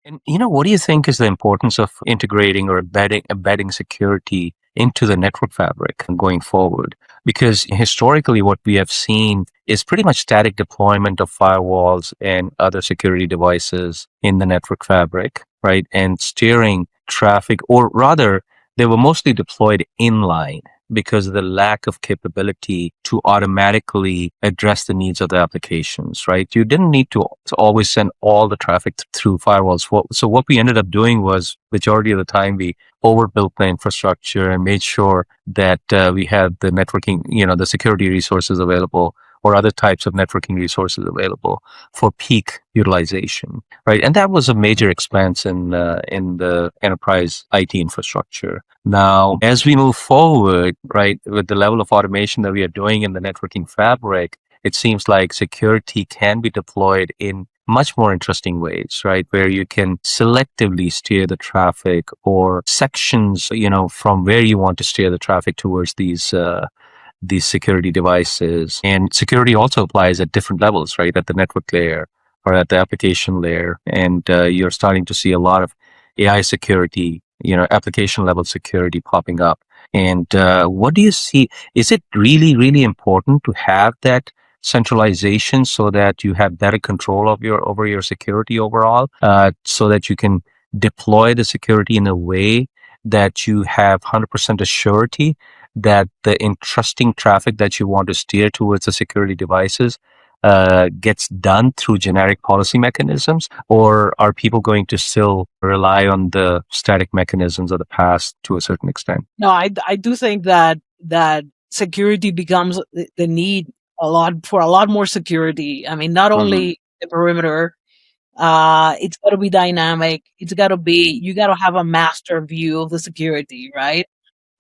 And what do you think is the importance of integrating or embedding security into the network fabric going forward? Because historically, what we have seen is pretty much static deployment of firewalls and other security devices in the network fabric, right? And steering traffic, or rather, they were mostly deployed inline because of the lack of capability to automatically address the needs of the applications, right? You didn't need to always send all the traffic through firewalls. So what we ended up doing was, majority of the time, we overbuilt the infrastructure and made sure that we had the networking, the security resources available or other types of networking resources available for peak utilization, right? And that was a major expense in the enterprise IT infrastructure. Now, as we move forward, right, with the level of automation that we are doing in the networking fabric, it seems like security can be deployed in much more interesting ways, right? Where you can selectively steer the traffic or sections, from where you want to steer the traffic towards these security devices. And security also applies at different levels, right? At the network layer or at the application layer. And you're starting to see a lot of AI security, application level security popping up. And what do you see? Is it really, really important to have that centralization so that you have better control of over your security overall, so that you can deploy the security in a way that you have 100% assurity that the entrusting traffic that you want to steer towards the security devices gets done through generic policy mechanisms, or are people going to still rely on the static mechanisms of the past to a certain extent? No, I do think that security becomes the need for a lot more security. I mean, not only the perimeter, it's got to be dynamic. You got to have a master view of the security, right?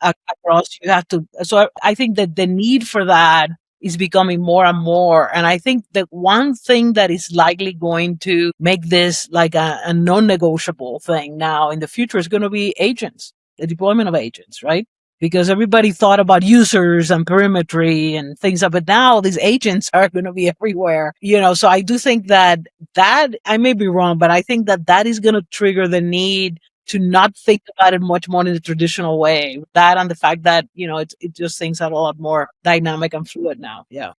Across, you have to. So I think that the need for that is becoming more and more. And I think that one thing that is likely going to make this like a non-negotiable thing now in the future is going to be agents, the deployment of agents, right? Because everybody thought about users and perimetry and things, but now these agents are going to be everywhere, So I do think that I may be wrong, but I think that is going to trigger the need to not think about it much more in the traditional way. That and the fact that, it just things are a lot more dynamic and fluid now. Yeah.